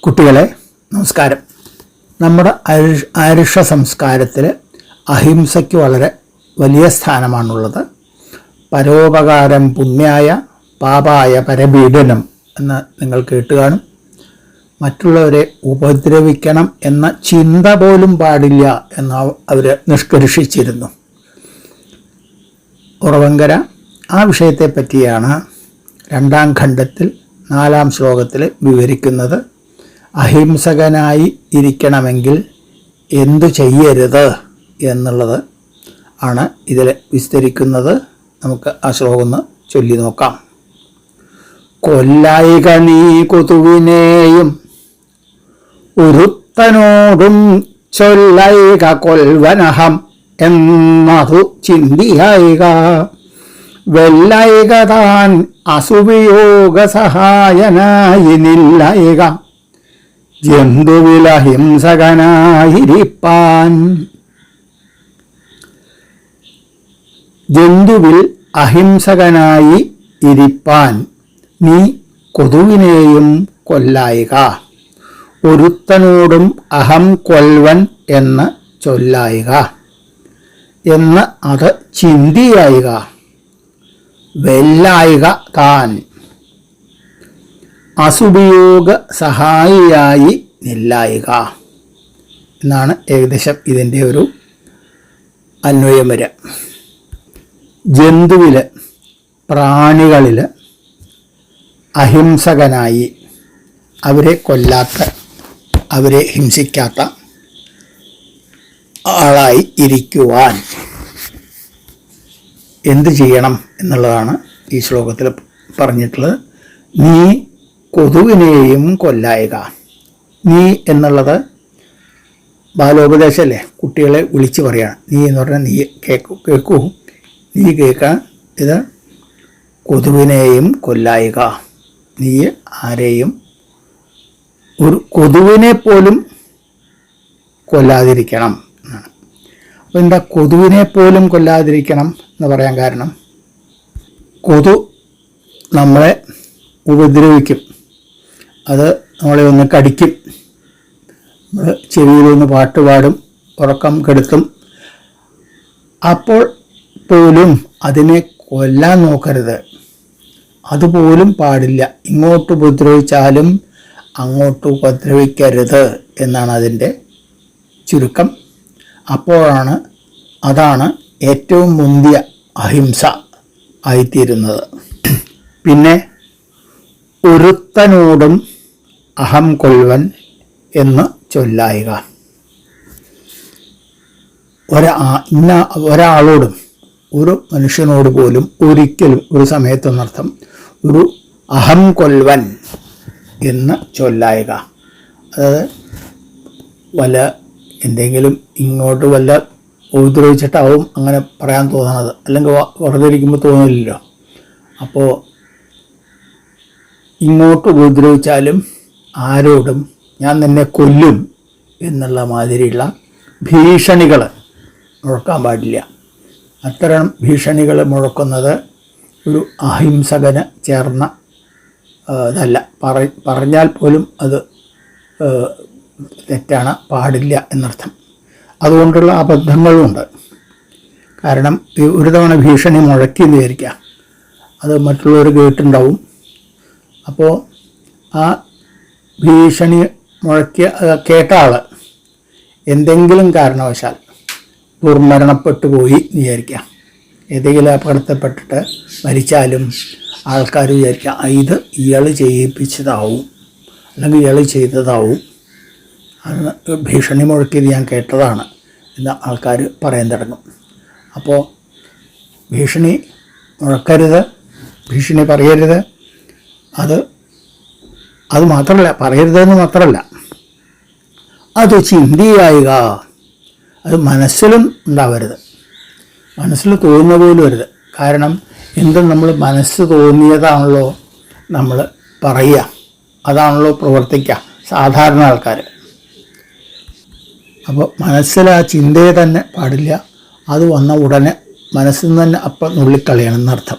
കുട്ടികളെ നമസ്കാരം. നമ്മുടെ ആരുഷ സംസ്കാരത്തിൽ അഹിംസയ്ക്ക് വളരെ വലിയ സ്ഥാനമാണുള്ളത്. പരോപകാരം പുണ്യായ പാപായ പരപീഡനം എന്ന് നിങ്ങൾ കേട്ട് കാണും. മറ്റുള്ളവരെ ഉപദ്രവിക്കണം എന്ന ചിന്ത പോലും പാടില്ല എന്ന് അവർ നിഷ്കർഷിച്ചിരുന്നു. ഉറവങ്കര ആ വിഷയത്തെ പറ്റിയാണ് 2-ാം ഖണ്ഡത്തിൽ 4-ാം ശ്ലോകത്തിൽ വിവരിക്കുന്നത്. അഹിംസകനായി ഇരിക്കണമെങ്കിൽ എന്തു ചെയ്യരുത് എന്നുള്ളത് ആണ് ഇതിൽ വിസ്തരിക്കുന്നത്. നമുക്ക് ആ ശ്ലോകം ഒന്ന് ചൊല്ലി നോക്കാം. കൊല്ലായിക നീ കൊതുവിനെയും ഒരുത്തനോടും ചൊല്ലൈക കൊൽവനഹം എന്നതു ചിന്തിയായിക. വെല്ലൈക താൻ അസുവിയോഗ സഹായനായി നില്ലൈക. ജന്തുവിൽ അഹിംസകനായിരിപ്പാൻ. ജന്തുവിൽ അഹിംസകനായി ഇരിപ്പാൻ നീ കൊതുവിനെയും കൊല്ലായിക. ഒരുത്തനോടും അഹം കൊൽവൻ എന്ന് ചൊല്ലായിക എന്ന് അത് ചിന്തിയായിക. വെല്ലായിക താൻ അസുവിയോഗ സഹായിയായി നില്ലായിക എന്നാണ് ഏകദേശം ഇതിൻ്റെ ഒരു അന്വയം വരിക. ജന്തുവിൽ പ്രാണികളിൽ അഹിംസകനായി, അവരെ കൊല്ലാത്ത, അവരെ ഹിംസിക്കാത്ത ആളായി ഇരിക്കുവാൻ എന്ത് ചെയ്യണം എന്നുള്ളതാണ് ഈ ശ്ലോകത്തിൽ പറഞ്ഞിട്ടുള്ളത്. നീ കൊതുവിനെയും കൊല്ലായിക. നീ എന്നുള്ളത് ബാലോപദേശമല്ലേ, കുട്ടികളെ വിളിച്ച് പറയാണ്. നീ എന്ന് പറഞ്ഞാൽ നീ കേൾക്കൂ, നീ കേൾക്കാൻ. ഇത് കൊതുവിനെയും കൊല്ലായിക. നീ ആരെയും, ഒരു കൊതുവിനെ പോലും കൊല്ലാതിരിക്കണം എന്നാണ്. അപ്പോൾ എന്താ കൊതുവിനെ പോലും കൊല്ലാതിരിക്കണം എന്ന് പറയാൻ കാരണം, കൊതു നമ്മളെ ഉപദ്രവിക്കും, അത് നമ്മളെ ഒന്ന് കടിക്കും, നമ്മൾ ചെവിയിലൊന്ന് പാട്ട് പാടും, ഉറക്കം കെടുത്തും. അപ്പോൾ പോലും അതിനെ കൊല്ലാൻ നോക്കരുത്, അതുപോലും പാടില്ല. ഇങ്ങോട്ട് ഉപദ്രവിച്ചാലും അങ്ങോട്ട് ഉപദ്രവിക്കരുത് എന്നാണ് അതിൻ്റെ ചുരുക്കം. അപ്പോഴാണ് അതാണ് ഏറ്റവും മുന്തിയ അഹിംസ ആയിത്തീരുന്നത്. പിന്നെ ഒരുത്തനോടും അഹം കൊൽവൻ എന്ന് ചൊല്ലായിക. ഒരാളോടും, ഒരു മനുഷ്യനോട് പോലും ഒരിക്കലും, ഒരു സമയത്തൊന്നർത്ഥം, ഒരു അഹം കൊൽവൻ എന്ന് ചൊല്ലായിക. അതായത് വല്ല എന്തെങ്കിലും ഇങ്ങോട്ട് വല്ല ഉപദ്രവിച്ചിട്ടാവും അങ്ങനെ പറയാൻ തോന്നണത്, അല്ലെങ്കിൽ വെറുതെ ഇരിക്കുമ്പോൾ തോന്നില്ലല്ലോ. അപ്പോൾ ഇങ്ങോട്ട് ഉപദ്രവിച്ചാലും ആരോടും ഞാൻ നിന്നെ കൊല്ലും എന്നുള്ള മാതിരിയുള്ള ഭീഷണികൾ മുഴക്കാൻ പാടില്ല. അത്തരം ഭീഷണികൾ മുഴക്കുന്നത് ഒരു അഹിംസകന് ചേർന്ന ഇതല്ല. പറഞ്ഞാൽ പോലും അത് തെറ്റാണ്, പാടില്ല എന്നർത്ഥം. അതുകൊണ്ടുള്ള അബദ്ധങ്ങളുമുണ്ട്. കാരണം ഒരു തവണ ഭീഷണി മുഴക്കി എന്ന് വിചാരിക്കുക, അത് മറ്റുള്ളവർ കേട്ടിട്ടുണ്ടാവും. അപ്പോൾ ആ ഭീഷണി മുഴക്കിയ കേട്ട ആൾ എന്തെങ്കിലും കാരണവശാൽ ദുർമരണപ്പെട്ടു പോയി എന്ന് വിചാരിക്കുക, ഏതെങ്കിലും അപകടത്തിൽപ്പെട്ടിട്ട് മരിച്ചാലും ആൾക്കാർ വിചാരിക്കുക ഇത് ഇയാൾ ചെയ്യിപ്പിച്ചതാവും, അല്ലെങ്കിൽ ഇയാൾ ചെയ്തതാവും, അന്ന് ഭീഷണി മുഴക്കിയത് ഞാൻ കേട്ടതാണ് എന്ന് ആൾക്കാർ പറയാൻ തുടങ്ങും. അപ്പോൾ ഭീഷണി മുഴക്കരുത്, ഭീഷണി പറയരുത്. അത് മാത്രമല്ല, പറയരുതെന്ന് മാത്രമല്ല, അത് ചിന്തയായിക. അത് മനസ്സിലും ഉണ്ടാവരുത്, മനസ്സിൽ തോന്നുന്ന പോലും വരുത്. കാരണം എന്തും നമ്മൾ മനസ്സ് തോന്നിയതാണല്ലോ നമ്മൾ പറയുക, അതാണല്ലോ പ്രവർത്തിക്കുക സാധാരണ ആൾക്കാർ. അപ്പോൾ മനസ്സിൽ ആ ചിന്തയെ തന്നെ പാടില്ല. അത് വന്ന ഉടനെ മനസ്സിൽ നിന്ന് തന്നെ അപ്പം നുള്ളിക്കളയണം എന്നർത്ഥം.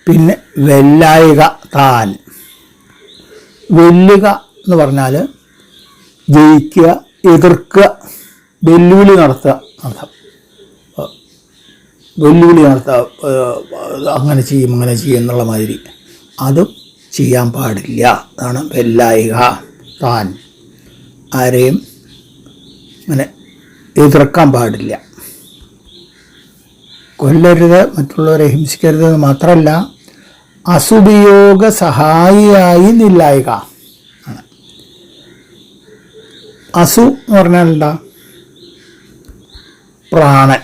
പിന്നെ വെല്ലായിക താൻ, വെല്ലുക എന്ന് പറഞ്ഞാൽ ജയിക്കുക, എതിർക്കുക, വെല്ലുവിളി നടത്തുക അർത്ഥം. വെല്ലുവിളി നടത്തുക, അങ്ങനെ ചെയ്യും ഇങ്ങനെ ചെയ്യും എന്നുള്ള മാതിരി അതും ചെയ്യാൻ പാടില്ല. അതാണ് വെല്ലായിക. താൻ ആരെയും അങ്ങനെ എതിർക്കാൻ പാടില്ല. കൊല്ലരുത്, മറ്റുള്ളവരെ ഹിംസിക്കരുത് എന്ന് മാത്രമല്ല, അസുപയോഗ സഹായിയായി നില്ലായിക ആണ്. അസു എന്ന് പറഞ്ഞാൽ എന്താ? പ്രാണൻ.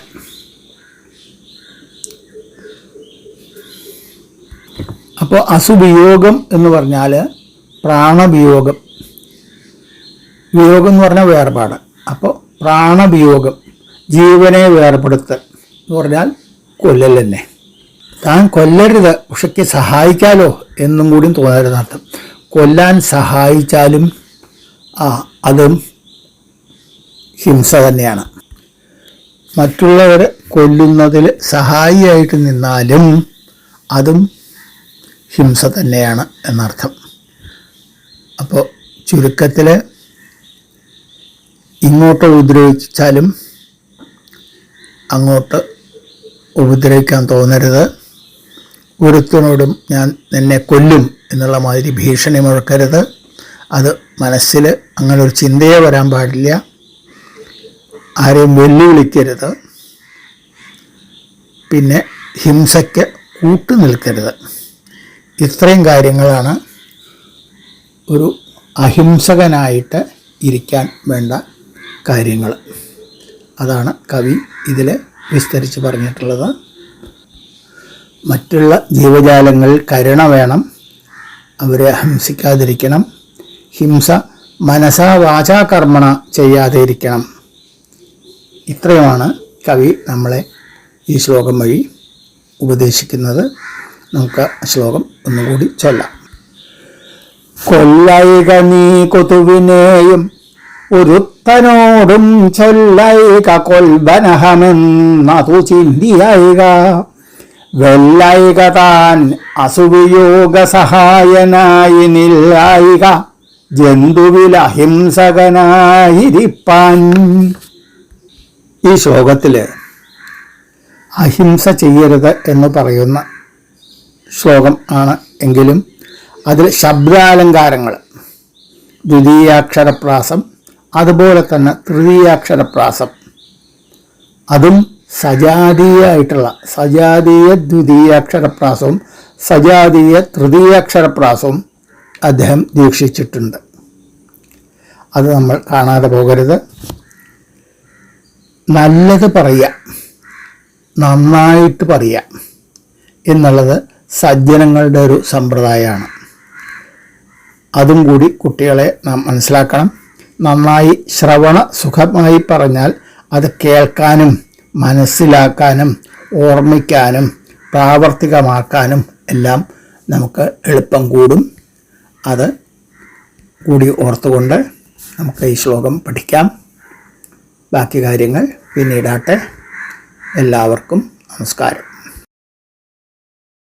അപ്പോൾ അസുവിയോഗം എന്ന് പറഞ്ഞാൽ പ്രാണവിയോഗം. വിയോഗം എന്ന് പറഞ്ഞാൽ വേർപാട്. അപ്പോൾ പ്രാണവിയോഗം, ജീവനെ വേർപെടുത്തൽ എന്ന് പറഞ്ഞാൽ കൊല്ലൽ തന്നെ. താൻ കൊല്ലരുത്, പക്ഷയ്ക്ക് സഹായിക്കാലോ എന്നും കൂടി തോന്നരുതർത്ഥം. കൊല്ലാൻ സഹായിച്ചാലും അതും ഹിംസ തന്നെയാണ്. മറ്റുള്ളവർ കൊല്ലുന്നതിൽ സഹായിയായിട്ട് നിന്നാലും അതും ഹിംസ തന്നെയാണ് എന്നർത്ഥം. അപ്പോൾ ചുരുക്കത്തിൽ ഇങ്ങോട്ട് ഉപദ്രവിച്ചാലും അങ്ങോട്ട് ഉപദ്രവിക്കാൻ തോന്നരുത്. ഒരുത്തനോടും ഞാൻ നിന്നെ കൊല്ലും എന്നുള്ള മാതിരി ഭീഷണി മുഴക്കരുത്. അത് മനസ്സിൽ അങ്ങനെ ഒരു ചിന്തയെ വരാൻ പാടില്ല. ആരെയും വെല്ലുവിളിക്കരുത്. പിന്നെ ഹിംസയ്ക്ക് കൂട്ടു നിൽക്കരുത്. ഇത്രയും കാര്യങ്ങളാണ് ഒരു അഹിംസകനായിട്ട് ഇരിക്കാൻ വേണ്ട കാര്യങ്ങൾ. അതാണ് കവി ഇതിൽ വിസ്തരിച്ച് പറഞ്ഞിട്ടുള്ളത്. മറ്റുള്ള ജീവജാലങ്ങളിൽ കരുണ വേണം, അവരെ ഹിംസിക്കാതിരിക്കണം. ഹിംസ മനസാ വാചാ കർമ്മണ ചെയ്യാതെ ഇരിക്കണം. ഇത്രയുമാണ് കവി നമ്മളെ ഈ ശ്ലോകം വഴി ഉപദേശിക്കുന്നത്. നമുക്ക് ശ്ലോകം ഒന്നുകൂടി ചൊല്ലാം. കൊല്ലൈക നീ കൊതുവിനെയും ഒരുത്തനോടും ചൊല്ലൈക കൊൽബനഹമെന്നതു ചിന്തിയൈക. വെല്ലൈക താൻ അസുവിയോഗ സഹായനായി നില്ലായിക ജന്തുവിൽ അഹിംസകനായിരിപ്പാൻ. ഈ ശ്ലോകത്തിൽ അഹിംസ ചെയ്യരുത് എന്ന് പറയുന്ന ശ്ലോകം ആണ് എങ്കിലും അതിൽ ശബ്ദാലങ്കാരങ്ങൾ, ദ്വിതീയാക്ഷരപ്രാസം, അതുപോലെ തന്നെ തൃതീയാക്ഷരപ്രാസം, അതും സജാതീയമായിട്ടുള്ള സജാതീയ ദ്വിതീയാക്ഷരപ്രാസവും സജാതീയ തൃതീയാക്ഷരപ്രാസവും അദ്ദേഹം ദീക്ഷിച്ചിട്ടുണ്ട്. അത് നമ്മൾ കാണാതെ പോകരുത്. നല്ലത് പറയുക, നന്നായിട്ട് പറയുക എന്നുള്ളത് സജ്ജനങ്ങളുടെ ഒരു സമ്പ്രദായമാണ്. അതും കൂടി കുട്ടികളെ നാം മനസ്സിലാക്കണം. നന്നായി ശ്രവണ സുഖമായി പറഞ്ഞാൽ അത് കേൾക്കാനും മനസ്സിലാക്കാനും ഓർമ്മിക്കാനും പ്രാവർത്തികമാക്കാനും എല്ലാം നമുക്ക് എളുപ്പം കൂടും. അത് കൂടി ഓർത്തുകൊണ്ട് നമുക്ക് ഈ ശ്ലോകം പഠിക്കാം. ബാക്കി കാര്യങ്ങൾ പിന്നീടാട്ടെ. എല്ലാവർക്കും നമസ്കാരം.